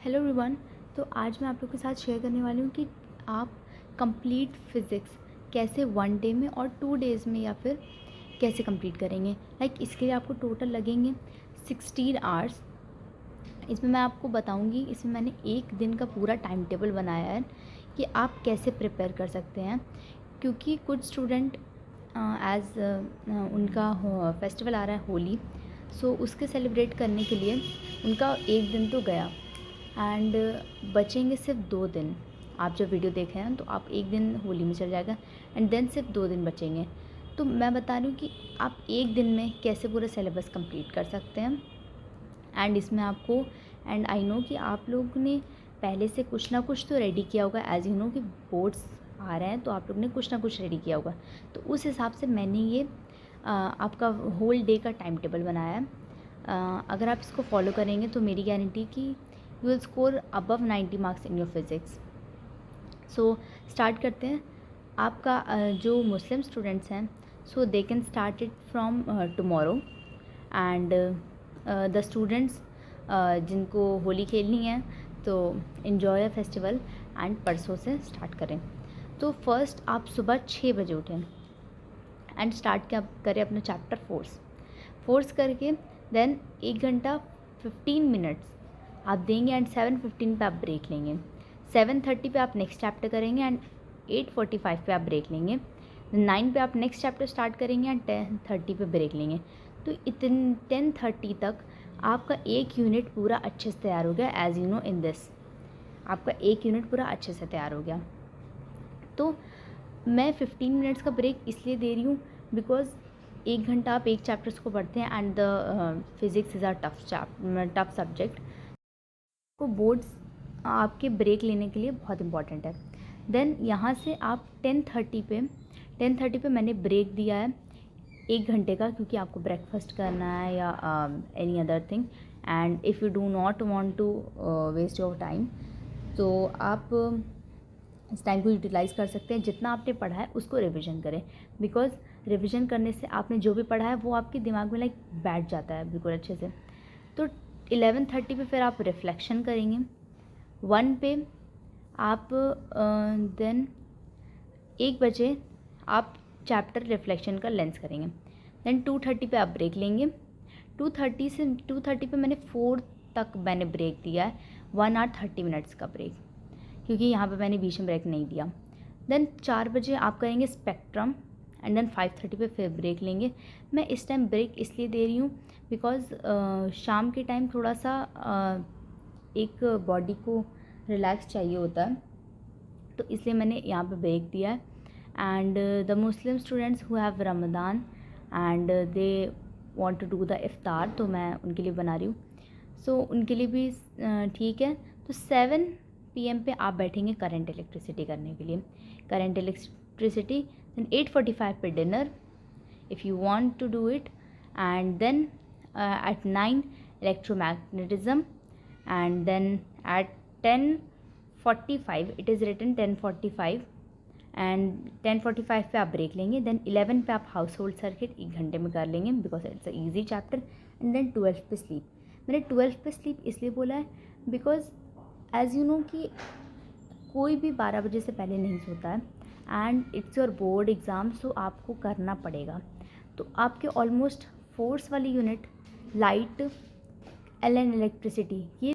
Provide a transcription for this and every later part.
Hello everyone. तो आज मैं आप लोग के साथ शेयर करने वाली हूँ कि आप कंप्लीट फिज़िक्स कैसे 1 डे में और 2 डेज़ में या फिर कैसे कंप्लीट करेंगे। इसके लिए आपको टोटल लगेंगे 16 आवर्स। इसमें मैं आपको बताऊँगी, इसमें मैंने एक दिन का पूरा टाइम टेबल बनाया है कि आप कैसे प्रिपेयर कर सकते हैं। क्योंकि कुछ स्टूडेंट एज़ उनका फेस्टिवल आ रहा है होली, सो उसके सेलिब्रेट करने के लिए उनका एक दिन तो गया एंड बचेंगे सिर्फ 2 दिन। आप जब वीडियो देख रहे हैं तो आप एक दिन होली में चल जाएगा एंड देन सिर्फ 2 दिन बचेंगे। तो मैं बता रही हूँ कि आप एक दिन में कैसे पूरा सिलेबस कंप्लीट कर सकते हैं। एंड इसमें आपको एंड आई नो कि आप लोग ने पहले से कुछ ना कुछ तो रेडी किया होगा। एज़ यू नो कि बोर्ड्स आ रहे हैं तो आप लोग ने कुछ ना कुछ रेडी किया होगा। तो उस हिसाब से मैंने ये आपका होल डे का टाइम टेबल बनाया है। अगर आप इसको फॉलो करेंगे तो मेरी गारंटी कि you will score above 90 marks in your physics. So start करते हैं। आपका जो मुस्लिम स्टूडेंट्स हैं, so they can start it from tomorrow. And the students जिनको होली खेलनी है तो इन्जॉय अ फेस्टिवल एंड परसों से स्टार्ट करें। तो फर्स्ट आप सुबह 6 बजे उठें एंड स्टार्ट करें अपना चैप्टर फोर्स करके। देन 1 घंटा 15 मिनट्स आप देंगे एंड 7:15 पे आप ब्रेक लेंगे। 7:30 पे आप नेक्स्ट चैप्टर करेंगे एंड 8:45 पे आप ब्रेक लेंगे। 9 पे आप नेक्स्ट चैप्टर स्टार्ट करेंगे एंड 10:30 पे ब्रेक लेंगे। तो 10:30 तक आपका एक यूनिट पूरा अच्छे से तैयार हो गया। As you know in this आपका एक यूनिट पूरा अच्छे से तैयार हो गया। तो मैं 15 मिनट्स का ब्रेक इसलिए दे रही हूँ बिकॉज़ 1 घंटा आप एक चैप्टर्स को पढ़ते हैं and the physics is a tough subject. को बोर्ड्स आपके ब्रेक लेने के लिए बहुत इंपॉर्टेंट है। देन यहाँ से आप 10:30 पे मैंने ब्रेक दिया है 1 घंटे का, क्योंकि आपको ब्रेकफास्ट करना है या any other thing. And if you do not want to waste your time तो आप इस टाइम को यूटिलाइज़ कर सकते हैं। जितना आपने पढ़ा है उसको रिविज़न करें, बिकॉज़ रिविज़न करने से आपने जो भी पढ़ा है वो आपके दिमाग में बैठ जाता है बिल्कुल अच्छे से। तो 11:30 पे फिर आप रिफ्लेक्शन करेंगे। 1 पे आप देन 1 बजे आप चैप्टर रिफ्लेक्शन का लेंस करेंगे। देन 2:30 पे आप ब्रेक लेंगे। 2:30 पे मैंने 4 तक मैंने ब्रेक दिया है, 1 आवर 30 मिनट्स का ब्रेक, क्योंकि यहाँ पे मैंने बीच में ब्रेक नहीं दिया। देन 4 बजे आप करेंगे स्पेक्ट्रम एंड देन 5:30 पे फिर ब्रेक लेंगे। मैं इस टाइम ब्रेक इसलिए दे रही हूँ बिकॉज़ शाम के टाइम थोड़ा सा एक बॉडी को रिलैक्स चाहिए होता है, तो इसलिए मैंने यहाँ पे ब्रेक दिया है। And the Muslim students who have Ramadan and they want to do the iftar, तो मैं उनके लिए बना रही हूँ। सो उनके लिए भी ठीक है। तो 7 PM पे आप बैठेंगे करंट इलेक्ट्रिसिटी करने के लिए। करंट इलेक्ट्रिसिटी देन 8:45 पे dinner if you want to do it, and then at 9 electromagnetism, and then at 10:45 it is written 10:45 and 10:45 पे आप ब्रेक लेंगे। देन 11 पे आप हाउस होल्ड सर्किट 1 घंटे में कर लेंगे because it's a easy chapter. And then 12 पे स्लीप। मैंने 12 पे स्लीप इसलिए बोला है बिकॉज एज़ यू नो कि कोई भी 12 बजे से पहले नहीं सोता है and it's your board exam, so आपको करना पड़ेगा। तो आपके ऑलमोस्ट फोर्स वाली unit, light, L and electricity, ये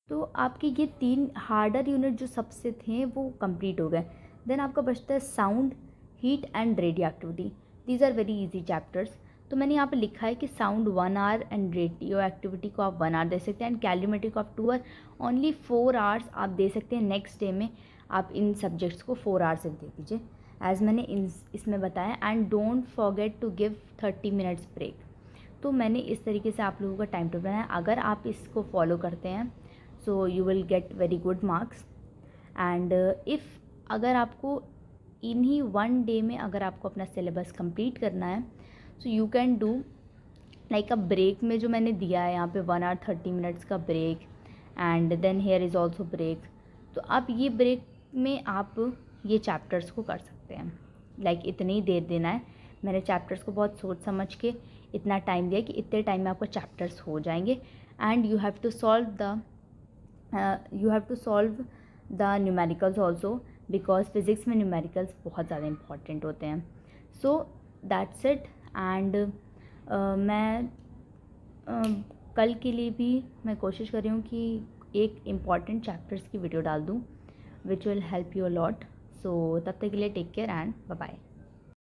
तो आपके ये 3 हार्डर यूनिट जो सबसे थे वो कंप्लीट हो गए। देन आपका बचता है sound, heat and radioactivity. These are very easy chapters. तो मैंने यहाँ पे लिखा है कि sound 1 hour and radioactivity को आप 1 आवर दे सकते हैं एंड कैलोरीमेट्री को आप 2 आवर। ओनली 4 आवर्स आप दे सकते हैं। नेक्स्ट डे में आप इन सब्जेक्ट्स को 4 आवर्स दे दीजिए एज़ मैंने इसमें बताया। And don't forget to give 30 minutes break. तो मैंने इस तरीके से आप लोगों का टाइम टेबल बनाया। अगर आप इसको फॉलो करते हैं so you will get very good marks. And if अगर आपको इन्हीं 1 डे में अगर आपको अपना सिलेबस कंप्लीट करना है so you can do like a break में जो मैंने दिया है यहाँ पे 1 आवर 30 मिनट्स का break and then here is also break. तो आप ये ब्रेक में आप ये चैप्टर्स को कर सकते हैं। इतनी ही देर देना है। मैंने चैप्टर्स को बहुत सोच समझ के इतना टाइम दिया कि इतने टाइम में आपको चैप्टर्स हो जाएंगे and you have to solve the you have to solve the numericals also, because physics में न्यूमेरिकल्स बहुत ज़्यादा इंपॉर्टेंट होते हैं. So that's it. एंड मैं कल के लिए भी मैं कोशिश कर रही हूँ कि एक इम्पॉर्टेंट चैप्टर्स की वीडियो डाल दूँ which will help you a lot. So तब तक के लिए take care and bye bye.